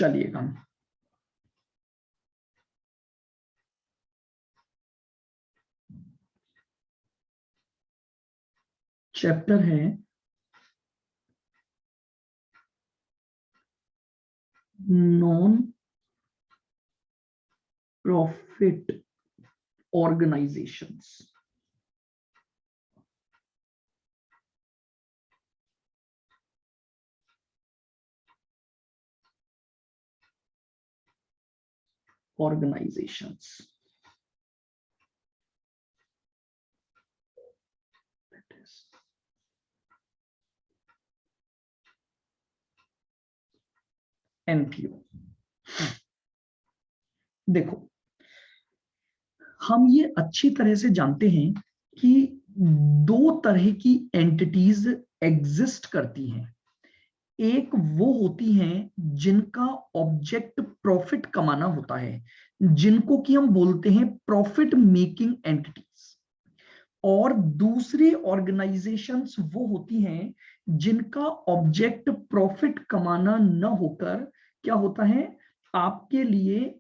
चलिएगा, चैप्टर है non profit organisations. Organisations NPO. देखो, हम ये अच्छी तरह से जानते हैं कि दो तरह की एंटिटीज एग्जिस्ट करती हैं। एक वो होती हैं जिनका ऑब्जेक्ट प्रॉफिट कमाना होता है, जिनको कि हम बोलते हैं प्रॉफिट मेकिंग एंटिटीज। और दूसरी ऑर्गेनाइजेशंस वो होती हैं जिनका ऑब्जेक्ट प्रॉफिट कमाना न होकर क्या होता है, आपके लिए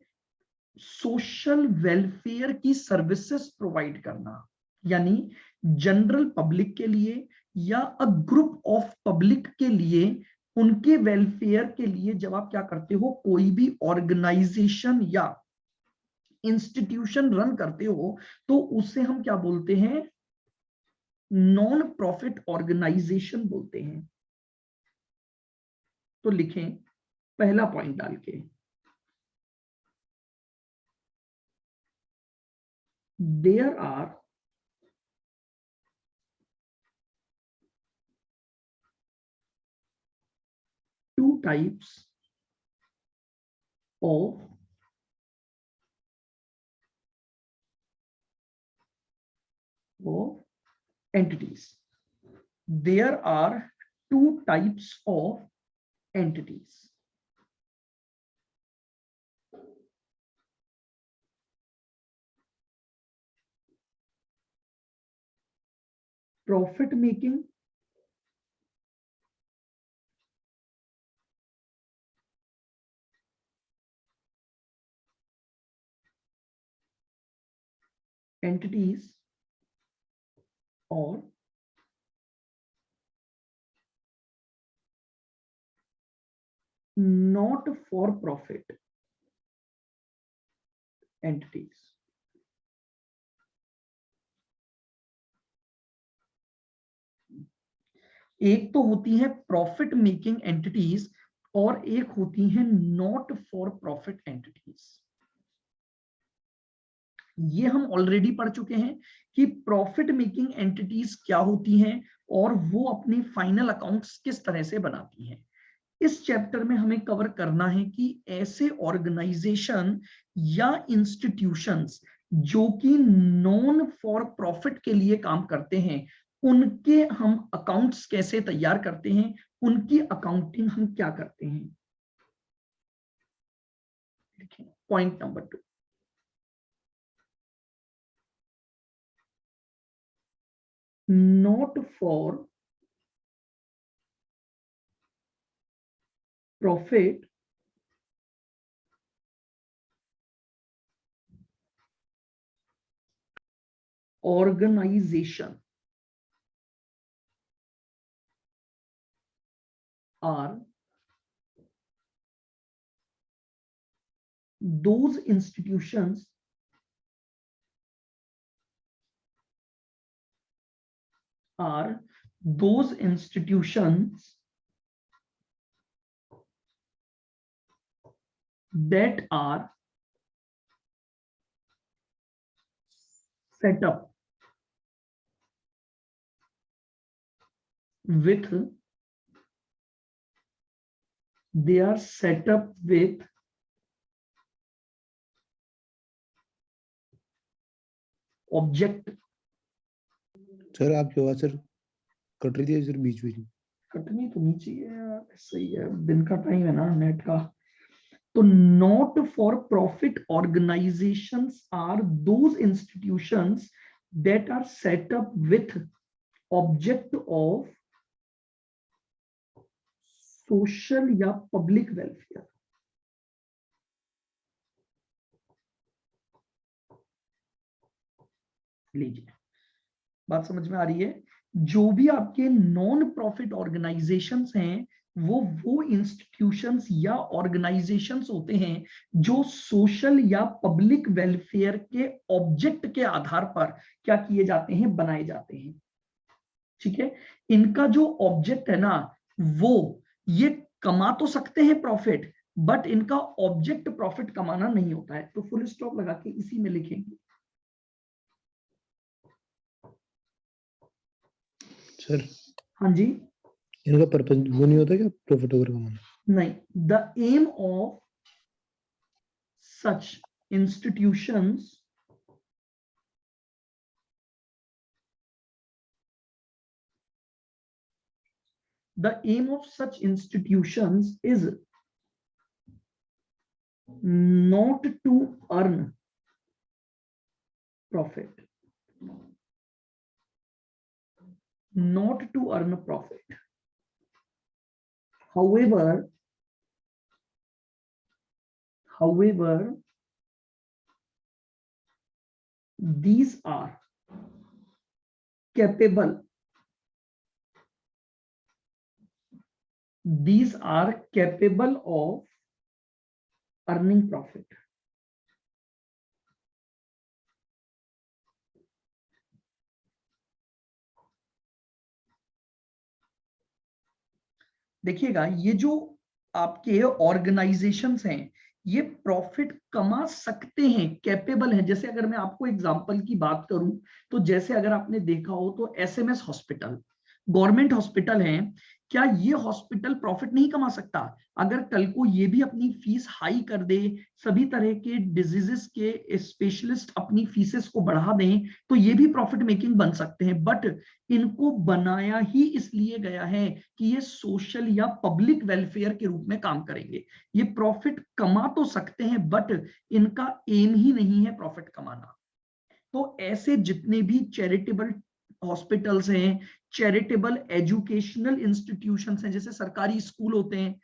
सोशल वेलफेयर की सर्विसेज प्रोवाइड करना। यानी जनरल पब्लिक के लिए या अ ग्रुप ऑफ पब्लिक के लिए, उनके वेलफेयर के लिए जब आप क्या करते हो, कोई भी ऑर्गेनाइजेशन या इंस्टीट्यूशन रन करते हो, तो उसे हम क्या बोलते हैं, नॉन प्रॉफिट ऑर्गेनाइजेशन बोलते हैं। तो लिखें पहला पॉइंट डाल के, there are two types of entities. There are two types of entities. Profit making entities or not for profit entities. एक तो होती है प्रॉफिट मेकिंग एंटिटीज और एक होती है नॉट फॉर प्रॉफिट एंटिटीज। ये हम ऑलरेडी पढ़ चुके हैं कि प्रॉफिट मेकिंग एंटिटीज क्या होती हैं और वो अपने फाइनल अकाउंट्स किस तरह से बनाती हैं। इस चैप्टर में हमें कवर करना है कि ऐसे ऑर्गेनाइजेशन या इंस्टीट्यूशंस जो कि नॉन फॉर प्रॉफिट के लिए काम करते हैं, उनके हम अकाउंट्स कैसे तैयार करते हैं, उनकी अकाउंटिंग हम क्या करते हैं। Point number 2, not for profit organization are those institutions that are set up with object. Sir आपकी आवाज सर कट रही थी सर, बीच बीच में। कटनी तो नहीं चाहिए यार, सही है, दिन का टाइम है ना नेट का। तो not for profit organisations are those institutions that are set up with object of social या पब्लिक वेलफेयर। लीजिए, बात समझ में आ रही है? जो भी आपके नॉन प्रॉफिट ऑर्गेनाइजेशंस हैं वो इंस्टीट्यूशंस या ऑर्गेनाइजेशंस होते हैं जो सोशल या पब्लिक वेलफेयर के ऑब्जेक्ट के आधार पर क्या किए जाते हैं, बनाए जाते हैं। ठीक है, इनका जो ऑब्जेक्ट है ना, वो ये कमा तो सकते हैं प्रॉफिट, बट इनका ऑब्जेक्ट प्रॉफिट कमाना नहीं होता है। तो फुल स्टॉप लगा के इसी में लिखेंगे। सर हाँ जी, इनका पर्पस वो नहीं होता क्या प्रॉफिट वगैरह कमाना? नहीं, the aim of such institutions the aim of such institutions is not to earn profit, not to earn profit. However, these are capable of earning profit. देखिएगा, ये जो आपके ऑर्गेनाइजेशंस हैं ये प्रॉफिट कमा सकते हैं, कैपेबल हैं। जैसे अगर मैं आपको एग्जांपल की बात करूं तो जैसे अगर आपने देखा हो तो एसएमएस हॉस्पिटल गवर्नमेंट हॉस्पिटल है, क्या ये हॉस्पिटल प्रॉफिट नहीं कमा सकता? अगर कल को ये भी अपनी फीस हाई कर दे, सभी तरह के डिजीजेस के स्पेशलिस्ट अपनी फीसेस को बढ़ा दें, तो ये भी प्रॉफिट मेकिंग बन सकते हैं। बट इनको बनाया ही इसलिए गया है कि ये सोशल या पब्लिक वेलफेयर के रूप में काम करेंगे। ये प्रॉफिट कमा तो सकते हैं बट इनका एम ही नहीं है प्रॉफिट कमाना। तो ऐसे जितने भी चैरिटेबल हॉस्पिटल्स हैं, चैरिटेबल एजुकेशनल इंस्टीट्यूशंस हैं, जैसे सरकारी स्कूल होते हैं,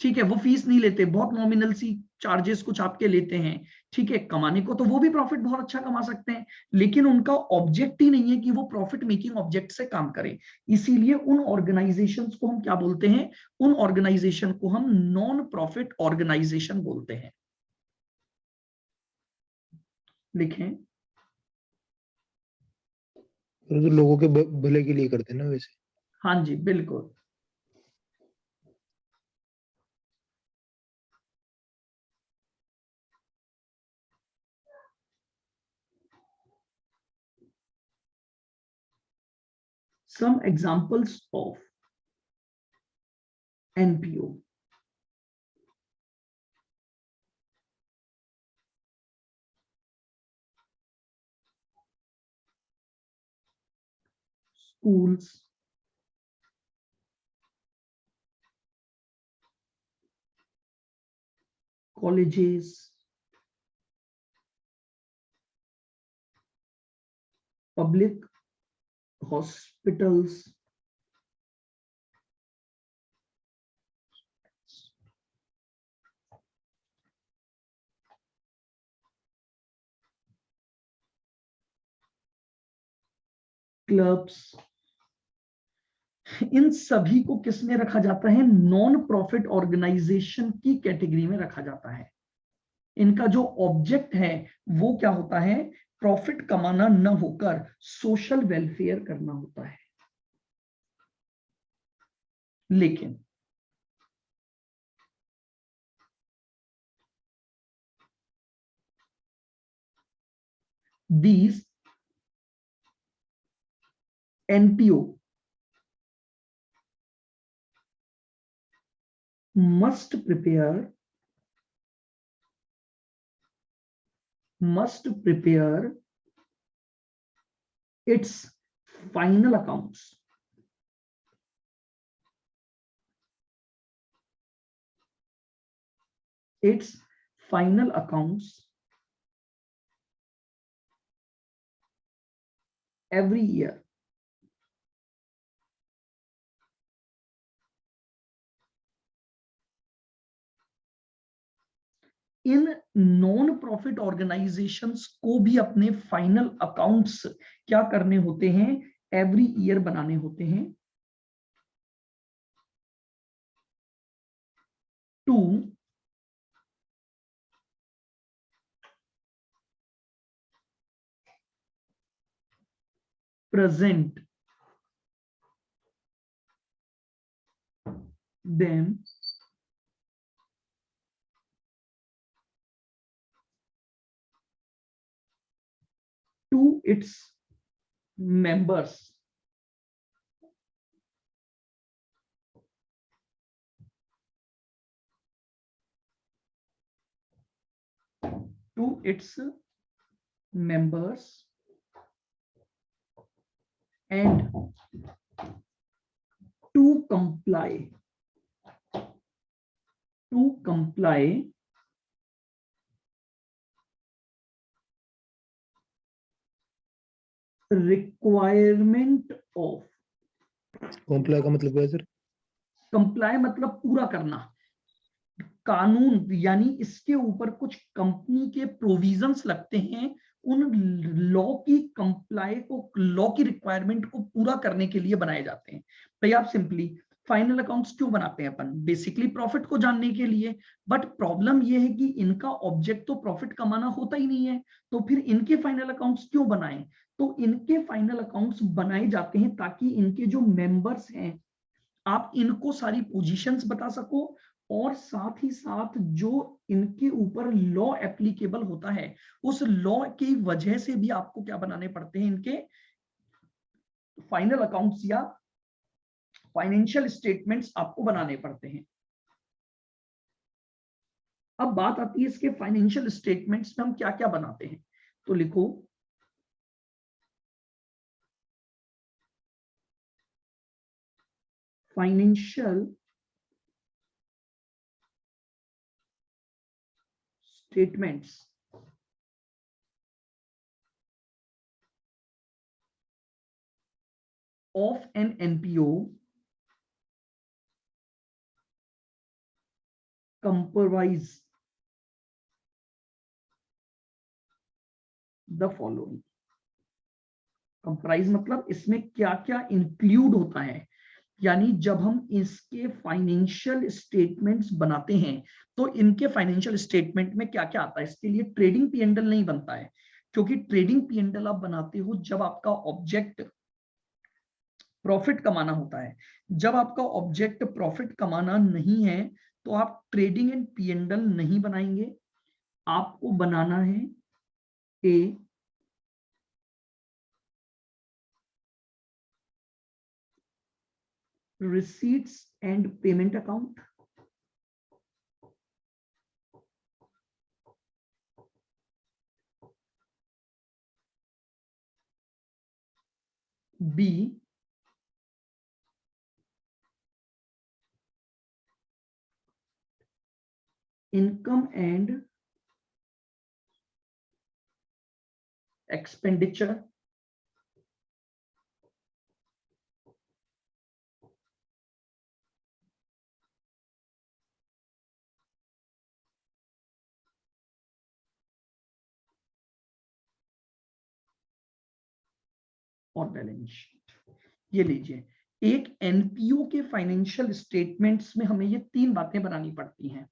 ठीक है, वो फीस नहीं लेते, बहुत नॉमिनल सी चार्जेस कुछ आपके लेते हैं, ठीक है, कमाने को तो वो भी प्रॉफिट बहुत अच्छा कमा सकते हैं, लेकिन उनका ऑब्जेक्ट ही नहीं है कि वो प्रॉफिट मेकिंग ऑब्जेक्ट से काम करें। इसीलिए उन ऑर्गेनाइजेशंस को हम क्या बोलते हैं? उन ऑर्गेनाइजेशन को हम नॉन प्रॉफिट ऑर्गेनाइजेशन बोलते हैं। लिखें। तो लोगों के भले के लिए करते हैं ना वैसे। हाँ जी, बिल्कुल। Some examples of NPO. Schools, colleges, public hospitals, clubs, इन सभी को किस में रखा जाता है? नॉन प्रॉफिट ऑर्गेनाइजेशन की कैटेगरी में रखा जाता है। इनका जो ऑब्जेक्ट है वो क्या होता है? प्रॉफिट कमाना न होकर सोशल वेलफेयर करना होता है। लेकिन these NPO must prepare its final accounts every year. In non profit organisations को भी अपने फाइनल अकाउंट्स क्या करने होते हैं, एवरी ईयर बनाने होते हैं to present them to its members to its members and to comply requirement of comply का मतलब क्या है सर? comply मतलब पूरा करना, कानून यानी इसके ऊपर कुछ कंपनी के प्रोविजंस लगते हैं, उन लॉ की कंप्लाई को, लॉ की रिक्वायरमेंट को पूरा करने के लिए बनाए जाते हैं। भाई आप सिंपली फाइनल अकाउंट्स क्यों बनाते हैं अपन, बेसिकली प्रॉफिट को जानने के लिए, बट प्रॉब्लम यह है कि इनका ऑब्जेक्ट तो प्रॉफिट कमाना होता ही नहीं है, तो फिर इनके फाइनल अकाउंट्स क्यों बनाएं? तो इनके फाइनल अकाउंट्स बनाए जाते हैं ताकि इनके जो मेंबर्स हैं आप इनको सारी पोजीशंस बता सको, और साथ ही साथ जो इनके ऊपर लॉ एप्लीकेबल होता है उस लॉ की वजह से भी आपको क्या बनाने पड़ते हैं, इनके फाइनल अकाउंट्स या फाइनेंशियल स्टेटमेंट्स आपको बनाने पड़ते हैं। अब बात आती है इसके फाइनेंशियल स्टेटमेंट्स में हम क्या क्या बनाते हैं, तो लिखो financial statements of an NPO comprise the following। Comprise मतलब इसमें क्या क्या इंक्लूड होता है, यानी जब हम इसके फाइनेंशियल स्टेटमेंट्स बनाते हैं तो इनके फाइनेंशियल स्टेटमेंट में क्या क्या आता है। इसके लिए ट्रेडिंग पी&एल नहीं बनता है, क्योंकि ट्रेडिंग पी&एल आप बनाते हो जब आपका ऑब्जेक्ट प्रॉफिट कमाना होता है। जब आपका ऑब्जेक्ट प्रॉफिट कमाना नहीं है तो आप ट्रेडिंग एंड पी&एल नहीं बनाएंगे, आपको बनाना है ए receipts and payment account, B income and expenditure, और बैलेंस शीट। ये लीजिए, एक एनपीओ के फाइनेंशियल स्टेटमेंट्स में हमें ये तीन बातें बनानी पड़ती हैं।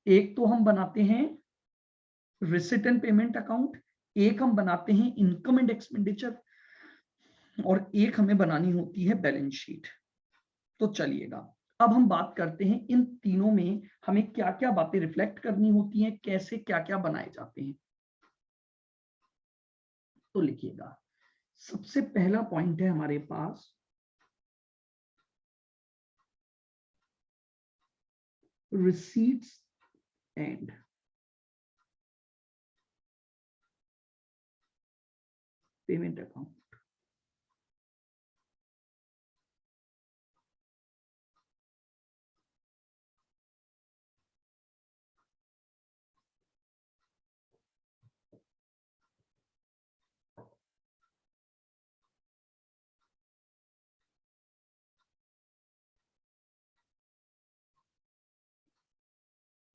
एक तो हम बनाते हैं रिसिट एंड पेमेंट अकाउंट, एक हम बनाते हैं इनकम एंड एक्सपेंडिचर, और एक हमें बनानी होती है बैलेंस शीट। तो चलिएगा अब हम बात करते हैं इन तीनों में हमें क्या क्या बातें रिफ्लेक्ट करनी होती हैं, कैसे क्या क्या बनाए जाते हैं। तो लिखिएगा, सबसे पहला पॉइंट है हमारे पास receipts and payment account।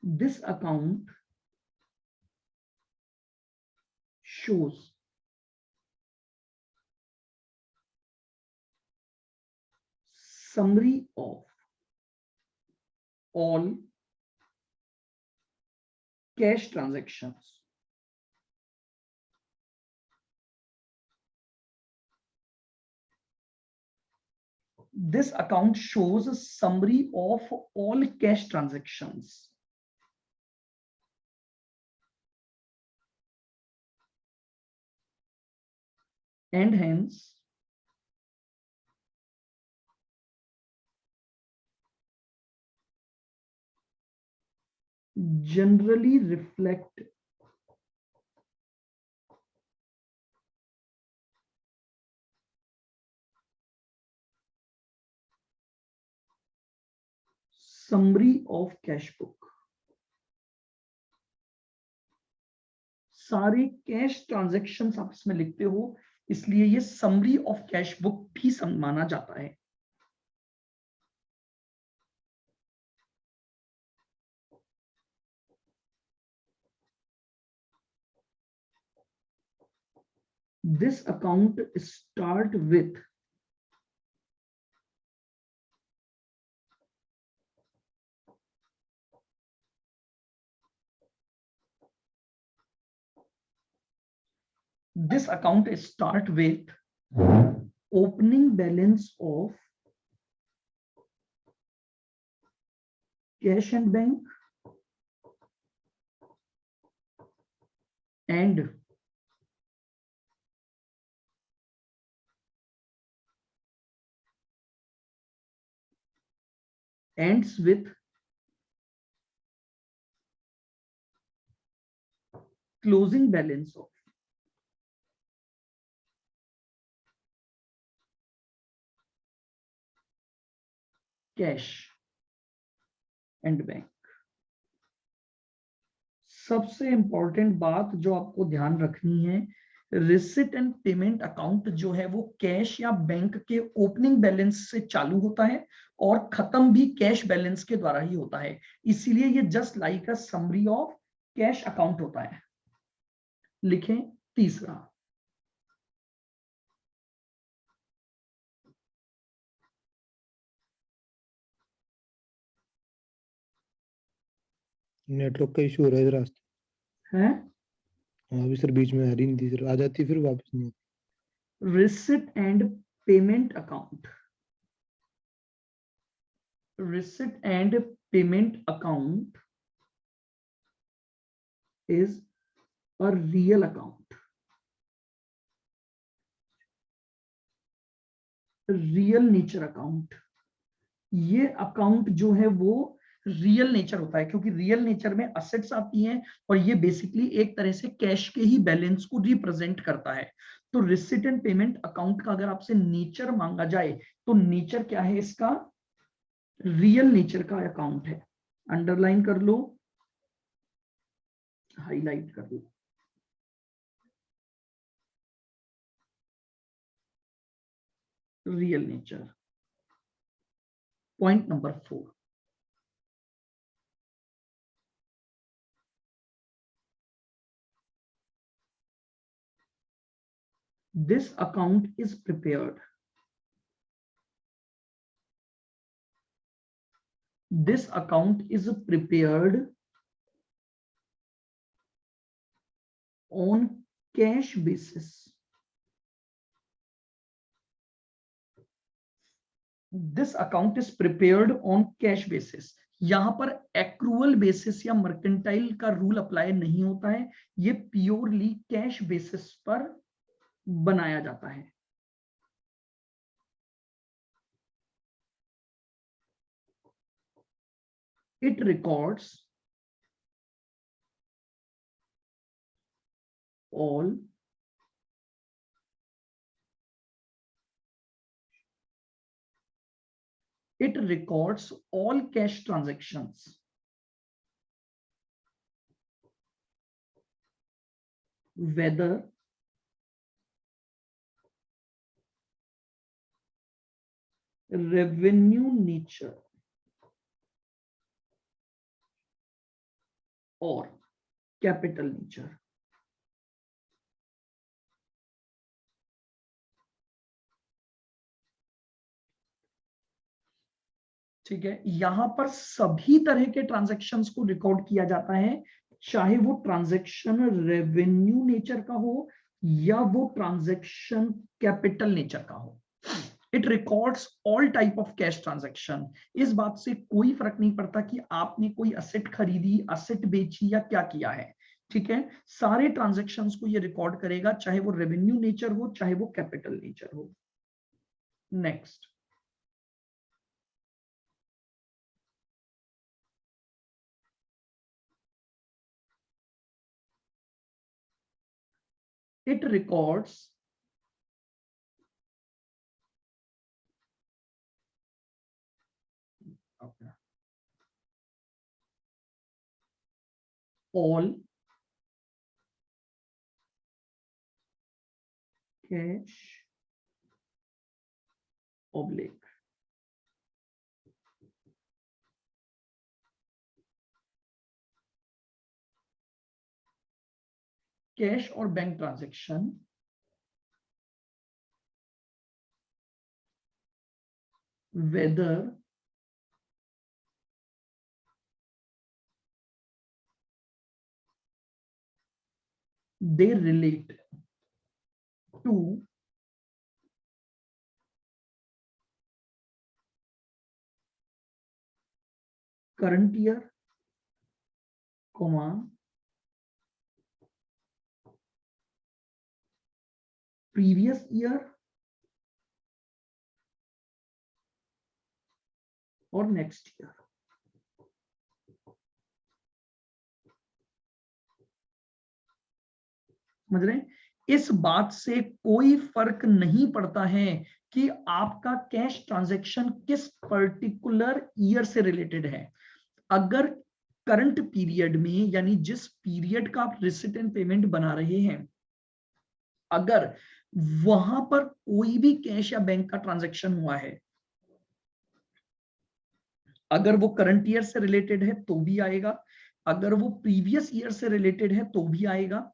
This account shows summary of all cash transactions this account shows a summary of all cash transactions and hence generally reflect summary of cash book सारे कैश ट्रांजैक्शंस आप इसमें लिखते हो इसलिए ये summary of cash book भी माना जाता है this account start with opening balance of cash and bank and ends with closing balance of cash and bank सबसे इंपॉर्टेंट बात जो आपको ध्यान रखनी है रिसिट एंड पेमेंट अकाउंट जो है वो कैश या बैंक के ओपनिंग बैलेंस से चालू होता है और खत्म भी कैश बैलेंस के द्वारा ही होता है इसीलिए ये just like a summary of cash account होता है लिखें तीसरा नेटवर्क का इशू हो रहा है रास्ते है हाँ अभी सर बीच में आ रही नहीं थी सर आ जाती फिर वापस नहीं आती receipt and payment account receipt and payment account is a real account real nature account ये अकाउंट जो है वो रियल नेचर होता है क्योंकि रियल नेचर में असेट्स आती हैं और ये बेसिकली एक तरह से कैश के ही बैलेंस को रिप्रेजेंट करता है तो रिसिट एंड पेमेंट अकाउंट का अगर आपसे नेचर मांगा जाए तो नेचर क्या है इसका रियल नेचर का अकाउंट है अंडरलाइन कर लो हाईलाइट कर लो real nature point number 4 this account is prepared this account is prepared on cash basis this account is prepared on cash basis यहां पर एक्रूअल बेसिस या मर्केंटाइल का रूल अप्लाई नहीं होता है ये प्योरली कैश बेसिस पर बनाया जाता है it records all cash transactions whether revenue nature or capital nature ठीक है, यहां पर सभी तरह के ट्रांजैक्शंस को रिकॉर्ड किया जाता है, चाहे वो ट्रांजैक्शन रेवेन्यू नेचर का हो या वो ट्रांजैक्शन कैपिटल नेचर का हो। It records all type of cash transaction. इस बात से कोई फर्क नहीं पड़ता कि आपने कोई असेट खरीदी, असेट बेची या क्या किया है। ठीक है, सारे ट्रांजैक्शंस को ये रिकॉर्ड करेगा, चाहे वो रेवेन्यू नेचर हो चाहे वो कैपिटल नेचर हो। Next, it records all cash oblique cash और bank transaction whether they relate to current year, comma, previous year और next year। समझ रहे हैं? इस बात से कोई फर्क नहीं पड़ता है कि आपका कैश ट्रांजैक्शन किस पर्टिकुलर ईयर से रिलेटेड है। अगर करंट पीरियड में, यानी जिस पीरियड का आप रिसिट एंड पेमेंट बना रहे हैं, अगर वहां पर कोई भी कैश या बैंक का ट्रांजैक्शन हुआ है, अगर वो करंट ईयर से रिलेटेड है तो भी आएगा, अगर वो प्रीवियस ईयर से रिलेटेड है तो भी आएगा,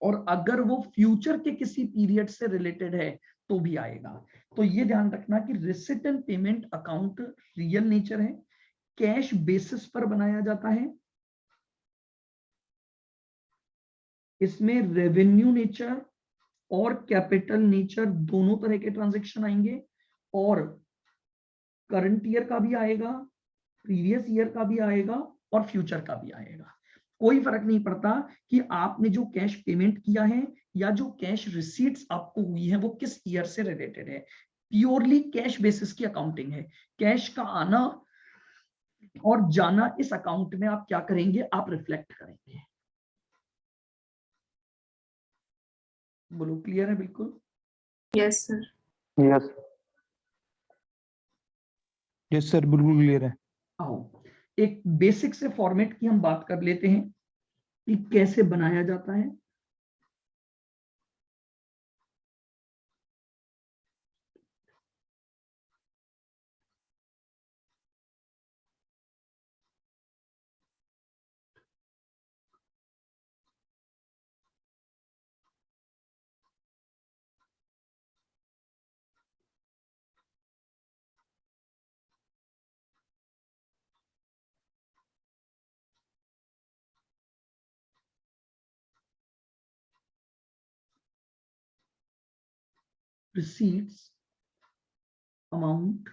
और अगर वो फ्यूचर के किसी पीरियड से रिलेटेड है तो भी आएगा। तो ये ध्यान रखना कि receipt and payment account real nature है, कैश बेसिस पर बनाया जाता है, इसमें रेवेन्यू नेचर और कैपिटल नेचर दोनों तरह के ट्रांजैक्शन आएंगे, और करंट ईयर का भी आएगा, प्रीवियस ईयर का भी आएगा और फ्यूचर का भी आएगा। कोई फर्क नहीं पड़ता कि आपने जो कैश पेमेंट किया है या जो कैश रिसीट्स आपको हुई है वो किस ईयर से रिलेटेड है। प्योरली कैश बेसिस की अकाउंटिंग है। कैश का आना और जाना इस अकाउंट में आप क्या करेंगे, आप रिफ्लेक्ट करेंगे। बोलो, क्लियर है बिल्कुल? Yes sir. Yes yes sir, बिल्कुल क्लियर है। आओ एक बेसिक से फॉर्मेट की हम बात कर लेते हैं कि कैसे बनाया जाता है। receipts, amount,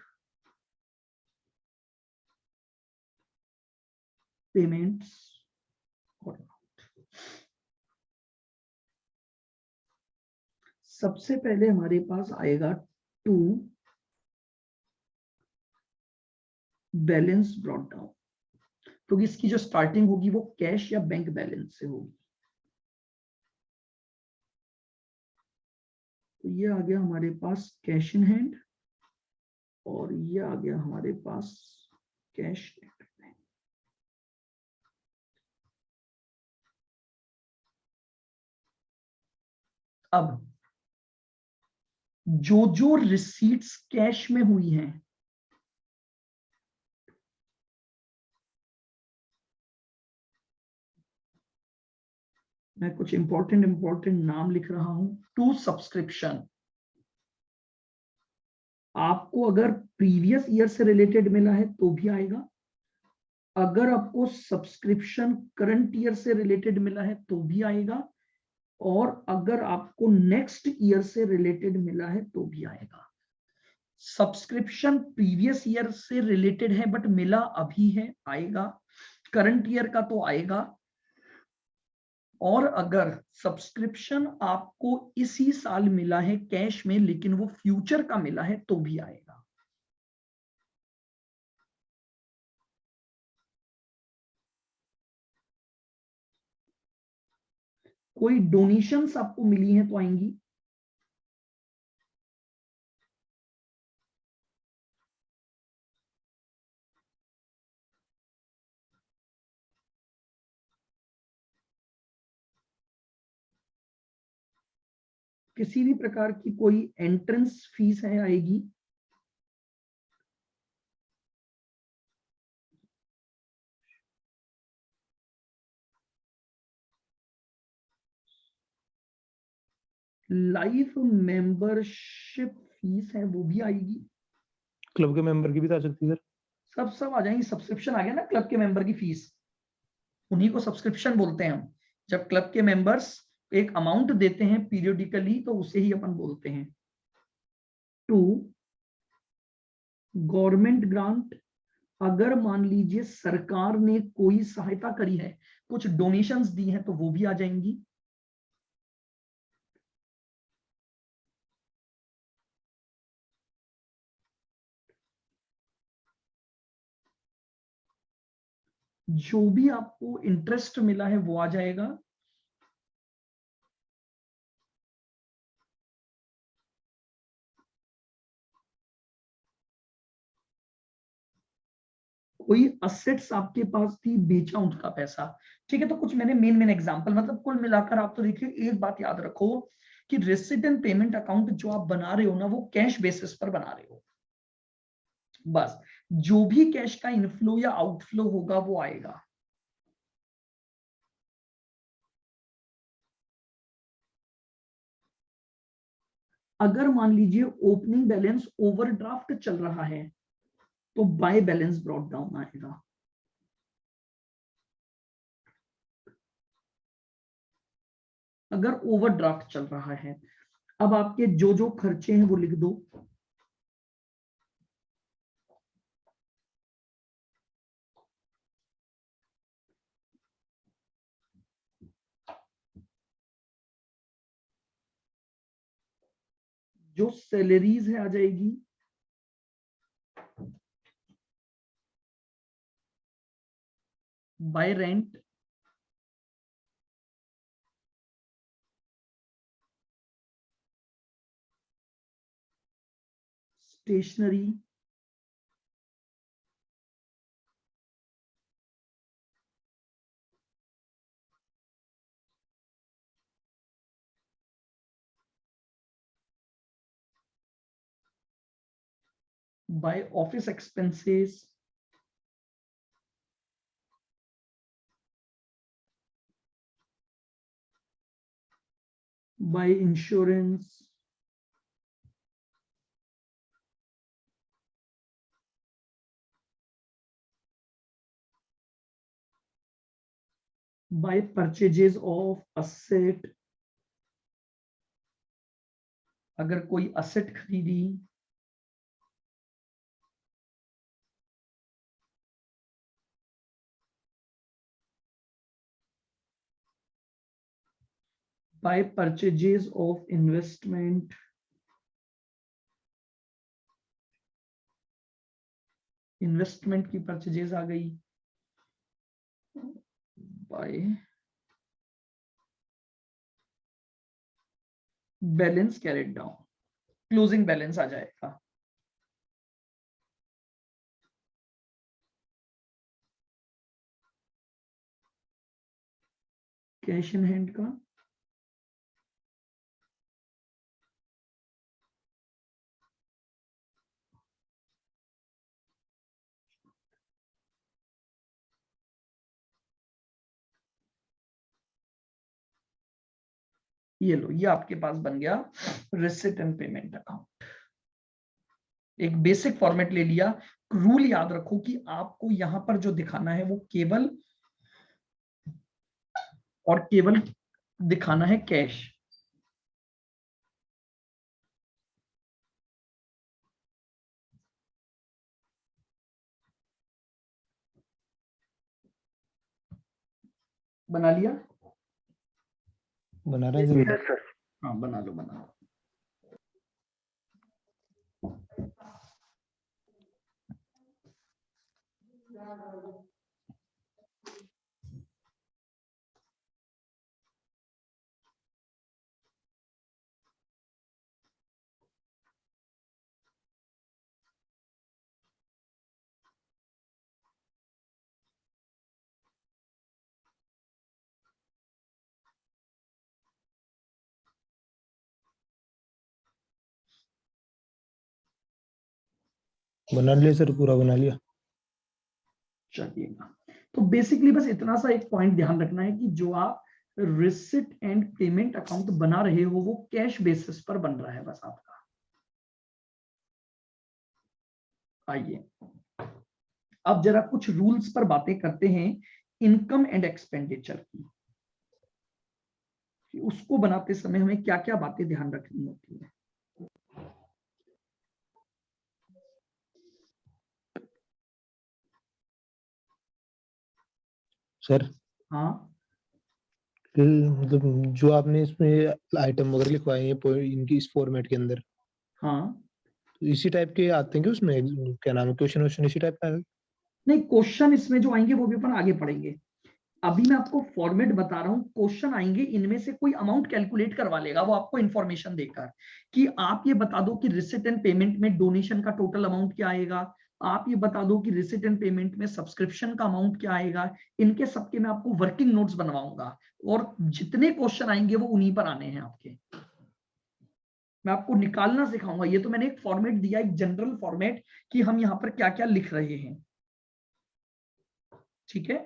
payments और amount। सबसे पहले हमारे पास आएगा टू बैलेंस ब्रॉट डाउन, क्योंकि इसकी जो स्टार्टिंग होगी वो कैश या बैंक बैलेंस से होगी। तो ये आ गया हमारे पास कैश इन हैंड और ये आ गया हमारे पास कैश नेट। अब जो जो रिसीट्स कैश में हुई हैं, मैं कुछ इंपॉर्टेंट नाम लिख रहा हूं। टू सब्सक्रिप्शन, आपको अगर प्रीवियस ईयर से रिलेटेड मिला है तो भी आएगा, अगर आपको सब्सक्रिप्शन करंट ईयर से रिलेटेड मिला है तो भी आएगा, और अगर आपको नेक्स्ट ईयर से रिलेटेड मिला है तो भी आएगा। सब्सक्रिप्शन प्रीवियस ईयर से रिलेटेड है बट मिला अभी है, आएगा। करंट ईयर का तो आएगा, और अगर सब्सक्रिप्शन आपको इसी साल मिला है कैश में लेकिन वो फ्यूचर का मिला है तो भी आएगा। कोई डोनेशंस आपको मिली हैं तो आएंगी। किसी भी प्रकार की कोई एंट्रेंस फीस है आएगी। लाइफ मेंबरशिप फीस है वो भी आएगी। क्लब के मेंबर की भी तो आ सकती है सर। सब आ जाएंगी। सब्सक्रिप्शन आ गया ना, क्लब के मेंबर की फीस, उन्हीं को सब्सक्रिप्शन बोलते हैं हम। जब क्लब के मेंबर्स एक अमाउंट देते हैं पीरियडिकली तो उसे ही अपन बोलते हैं। टू गवर्नमेंट ग्रांट, अगर मान लीजिए सरकार ने कोई सहायता करी है, कुछ डोनेशंस दी हैं तो वो भी आ जाएंगी। जो भी आपको इंटरेस्ट मिला है वो आ जाएगा। कोई असेट्स आपके पास थी, बेचा उनका पैसा, ठीक है। तो कुछ मैंने मेन एग्जांपल, मतलब कुल मिलाकर आप तो देखिए एक बात याद रखो कि रिसिट एंड पेमेंट अकाउंट जो आप बना रहे हो ना वो कैश बेसिस पर बना रहे हो। बस जो भी कैश का इनफ्लो या आउटफ्लो होगा वो आएगा। अगर मान लीजिए ओपनिंग बैलेंस ओवरड्राफ्ट चल रहा है तो बाय बैलेंस ब्रॉट डाउन आएगा। अगर ओवरड्राफ्ट चल रहा है, अब आपके जो जो खर्चे हैं वो लिख दो। जो सैलरीज है आ जाएगी, by rent, stationery, by office expenses, by insurance, by purchases of asset, अगर कोई असेट खरीदी, by purchases of investment, investment की परचेजेस आ गई, by balance carried down, closing balance आ जाएगा। कैश इन हैंड का, ये लो, ये आपके पास बन गया रिसिट एंड पेमेंट अकाउंट। एक बेसिक फॉर्मेट ले लिया। रूल याद रखो कि आपको यहां पर जो दिखाना है वो केवल और केवल दिखाना है कैश। बना लिया? बना रहे हैं यस सर। हाँ बना लो बना लो। बना लिया सर, पूरा बना लिया। चलिएगा, तो बेसिकली बस इतना सा एक पॉइंट ध्यान रखना है कि जो आप रिसिट एंड पेमेंट अकाउंट बना रहे हो वो कैश बेसिस पर बन रहा है बस आपका। आइए अब जरा कुछ रूल्स पर बातें करते हैं इनकम एंड एक्सपेंडिचर की, कि उसको बनाते समय हमें क्या क्या बातें ध्यान रखनी होती है। सर हाँ मतलब जो आपने इसमें आइटम वगैरह लिखवाए हैं इनकी इस फॉर्मेट के अंदर, हाँ, तो इसी टाइप के आते हैं कि उसमें क्या नाम है, क्वेश्चन इसी टाइप का है? नहीं क्वेश्चन इसमें जो आएंगे वो भी अपन आगे पढ़ेंगे। अभी मैं आपको फॉर्मेट बता रहा हूं, क्वेश्चन आएंगे इनमें से कोई अमाउंट कैलकुलेट करवा लेगा वो आपको इंफॉर्मेशन देकर, कि आप ये बता दो कि रिसिट एंड पेमेंट में डोनेशन का टोटल अमाउंट क्या आएगा, आप ये बता दो कि रिसिट एंड पेमेंट में सब्सक्रिप्शन का अमाउंट क्या आएगा। इनके सबके मैं आपको वर्किंग नोट्स बनवाऊंगा और जितने क्वेश्चन आएंगे वो उन्हीं पर आने हैं आपके। मैं आपको निकालना सिखाऊंगा। ये तो मैंने एक फॉर्मेट दिया, एक जनरल फॉर्मेट, कि हम यहाँ पर क्या क्या लिख रहे हैं। ठीक है,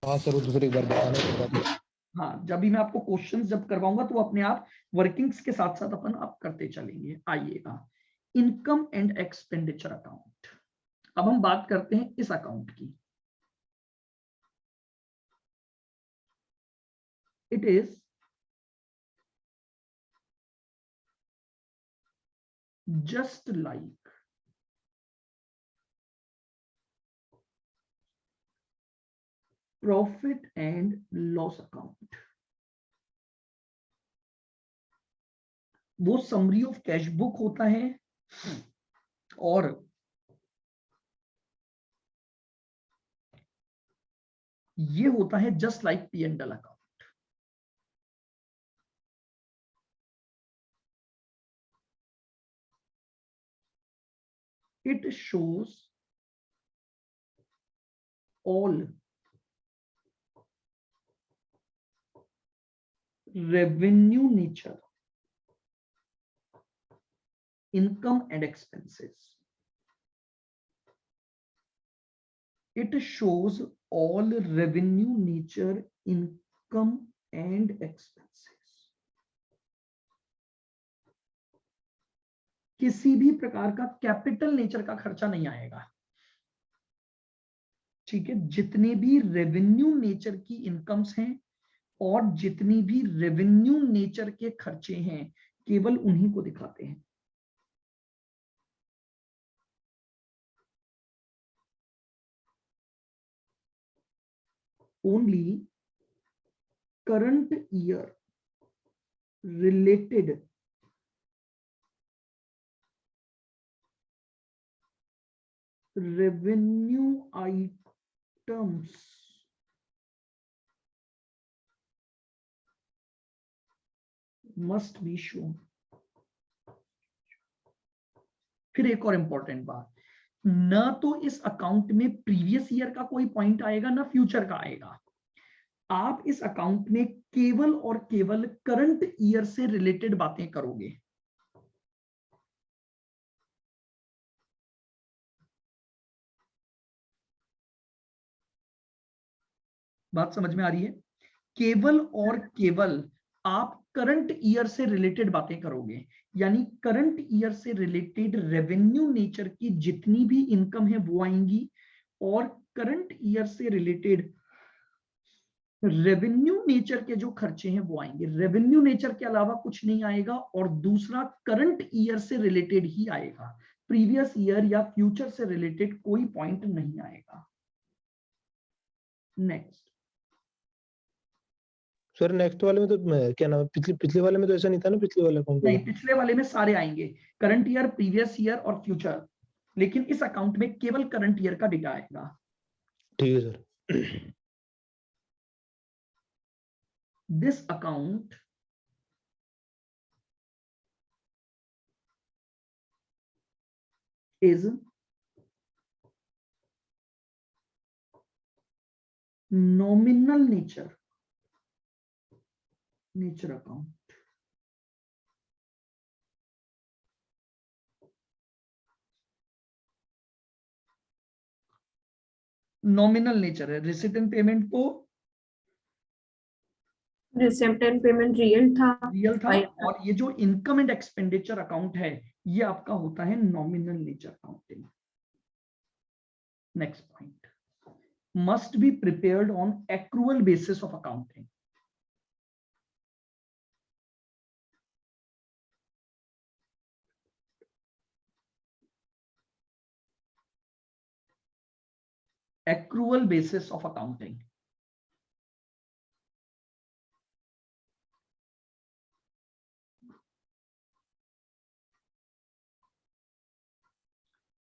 हाँ सर, वो दूसरी एक बार बताना के बाद। हाँ जब भी मैं आपको क्वेश्चंस जब करवाऊंगा तो अपने आप वर्किंग्स के साथ साथ अपन आप करते चलेंगे। आइएगा, इनकम एंड एक्सपेंडिचर अकाउंट। अब हम बात करते हैं इस अकाउंट की। It is just like profit and loss account. वो समरी ऑफ कैश बुक होता है और ये होता है just like P and L account. It shows all revenue nature, income and expenses. It shows all revenue nature, income and expenses. किसी भी प्रकार का कैपिटल नेचर का खर्चा नहीं आएगा। ठीक है, जितने भी रेवेन्यू नेचर की इनकम्स हैं और जितनी भी रेवेन्यू नेचर के खर्चे हैं केवल उन्हीं को दिखाते हैं। Only current year related revenue items must be shown। फिर एक और इंपॉर्टेंट बात, ना तो इस अकाउंट में प्रीवियस ईयर का कोई पॉइंट आएगा ना फ्यूचर का आएगा। आप इस अकाउंट में केवल और केवल करंट ईयर से रिलेटेड बातें करोगे। बात समझ में आ रही है? केवल और केवल आप करंट ईयर से रिलेटेड बातें करोगे, यानी करंट ईयर से रिलेटेड रेवेन्यू नेचर की जितनी भी इनकम है वो आएंगी, और करंट ईयर से रिलेटेड रेवेन्यू नेचर के जो खर्चे हैं वो आएंगे। रेवेन्यू नेचर के अलावा कुछ नहीं आएगा, और दूसरा करंट ईयर से रिलेटेड ही आएगा, प्रीवियस ईयर या फ्यूचर से रिलेटेड कोई पॉइंट नहीं आएगा। नेक्स्ट सर नेक्स्ट वाले में तो क्या नाम है, पिछले वाले में तो ऐसा नहीं था ना, पिछले वाले अकाउंट नहीं, में पिछले वाले में सारे आएंगे, करंट ईयर, प्रीवियस ईयर और फ्यूचर, लेकिन इस अकाउंट में केवल करंट ईयर का डेटा आएगा। ठीक है sir. This account is nominal nature account. Nominal nature है, रिसिप्ट एंड पेमेंट तो रिसिप्ट एंड पेमेंट रियल था, और ये जो इनकम एंड एक्सपेंडिचर अकाउंट है ये आपका होता है nominal nature accounting. Next point, must be prepared on accrual basis of accounting. Accrual basis of accounting,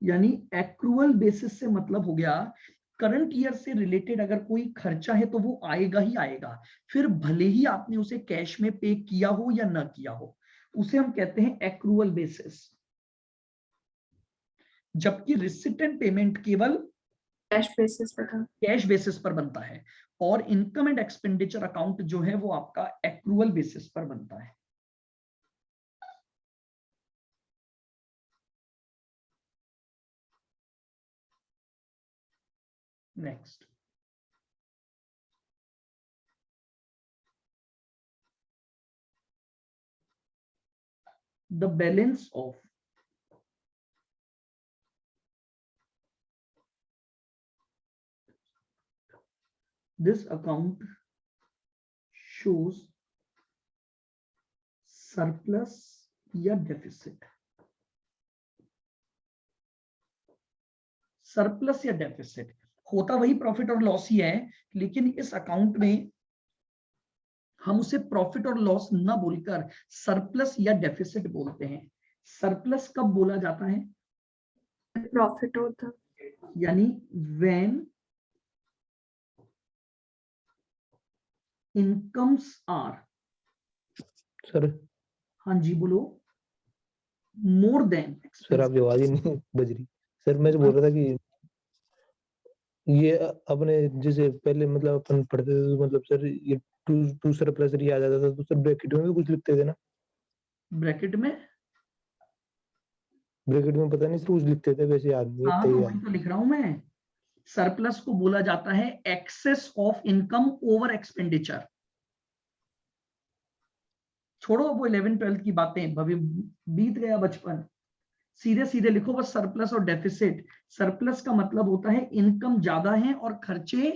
यानी एक्रूअल बेसिस से मतलब हो गया करंट ईयर से रिलेटेड अगर कोई खर्चा है तो वो आएगा ही आएगा, फिर भले ही आपने उसे कैश में पे किया हो या ना किया हो, उसे हम कहते हैं एक्रूअल बेसिस। जबकि रिसिप्ट एंड पेमेंट केवल कैश बेसिस पर बनता है, और इनकम एंड एक्सपेंडिचर अकाउंट जो है वो आपका एक्रूअल बेसिस पर बनता है। Next, the balance of this account shows surplus या डेफिसिट। सरप्लस या डेफिसिट होता वही प्रॉफिट और लॉस ही है, लेकिन इस अकाउंट में हम उसे प्रॉफिट और लॉस ना बोलकर सरप्लस या डेफिसिट बोलते हैं। सरप्लस कब बोला जाता है? प्रॉफिट होता, यानी व्हेन इनकम्स आर, सर हाँ जी बोलो, मोर देन। सर आपकी आवाज ही नहीं बज रही। सर मैं जो बोल रहा था कि ये अपने जैसे पहले मतलब अपन पढ़ते थे तो मतलब सर ये टू सरप्लस ही आ जाता था, तो सर ब्रैकेट में भी कुछ लिखते थे ना? ब्रैकेट में पता नहीं सर कुछ लिखते थे, वैसे याद नहीं हाँ, है। तो वही तो लिख रहा हूं मैं। सरप्लस को बोला जाता है excess of income over expenditure. छोड़ो वो 11th-12th की बातें, भभी बीत गया बचपन, सीधे सीधे लिखो बस सरप्लस और डेफिसिट। सरप्लस का मतलब होता है इनकम ज्यादा है और खर्चे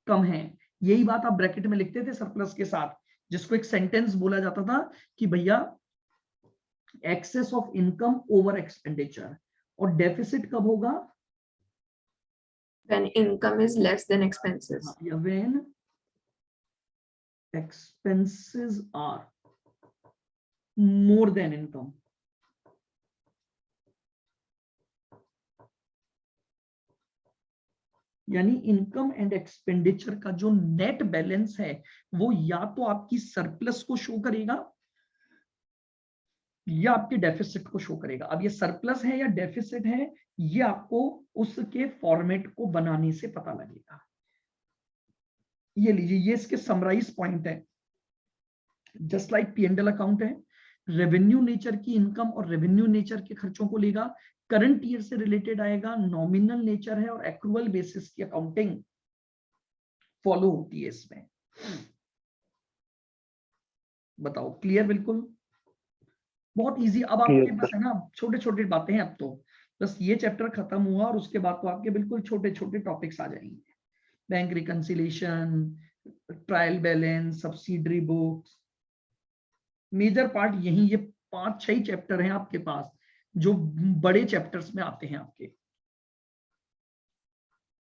कम हैं। यही बात आप ब्रैकेट में लिखते थे सरप्लस के साथ, जिसको एक सेंटेंस बोला जाता था कि भैया excess of income over expenditure. और डेफिसिट कब होगा? when income is less than expenses. या when expenses are more than income। यानी इनकम एंड एक्सपेंडिचर का जो नेट बैलेंस है वो या तो आपकी सरप्लस को शो करेगा या आपके डेफिसिट को शो करेगा। अब ये सरप्लस है या डेफिसिट है ये आपको उसके फॉर्मेट को बनाने से पता लगेगा। ये लीजिए, ये इसके समराइज पॉइंट है। जस्ट लाइक P&L अकाउंट है, रेवेन्यू नेचर की इनकम और रेवेन्यू नेचर के खर्चों को लेगा, करंट ईयर से रिलेटेड आएगा, नॉमिनल नेचर है, और एक्रूअल बेसिस की अकाउंटिंग फॉलो होती है इसमें। बताओ, क्लियर? बिल्कुल बहुत इजी। अब आपके पास है ना छोटे छोटे बातें हैं, अब तो बस ये चैप्टर खत्म हुआ और उसके बाद तो आपके बिल्कुल छोटे छोटे टॉपिक्स आ जाएंगे। Bank reconciliation, trial balance, subsidiary books, major part यही, ये 5-6 चैप्टर हैं आपके पास जो बड़े चैप्टर्स में आते हैं आपके।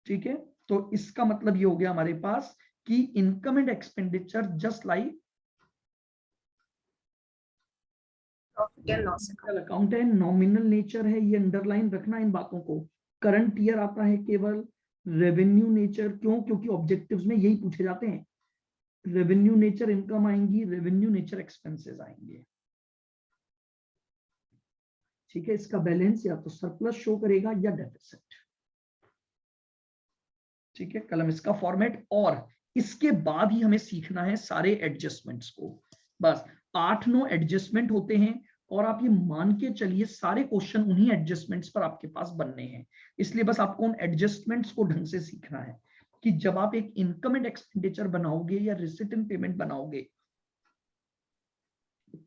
ठीक है, तो इसका मतलब ये हो गया हमारे पास कि income and expenditure just like profit and loss account है, नॉमिनल नेचर है, ये अंडरलाइन रखना इन बातों को। करंट ईयर आता है केवल, रेवेन्यू नेचर, क्यों? क्योंकि ऑब्जेक्टिव्स में यही पूछे जाते हैं। रेवेन्यू नेचर इनकम आएंगी, रेवेन्यू नेचर एक्सपेंसेस आएंगे। ठीक है, इसका बैलेंस या तो सरप्लस शो करेगा या डेफिसिट। ठीक है, कलम इसका फॉर्मेट। और इसके बाद ही हमें सीखना है सारे एडजस्टमेंट्स को। बस 8-9 एडजस्टमेंट होते हैं और आप ये मान के चलिए सारे क्वेश्चन उन्हीं एडजस्टमेंट्स पर आपके पास बनने हैं। इसलिए बस आपको उन एडजस्टमेंट्स को ढंग से सीखना है कि जब आप एक इनकम एंड एक्सपेंडिचर बनाओगे या रिसीट एंड पेमेंट बनाओगे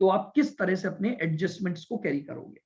तो आप किस तरह से अपने एडजस्टमेंट्स को कैरी करोगे।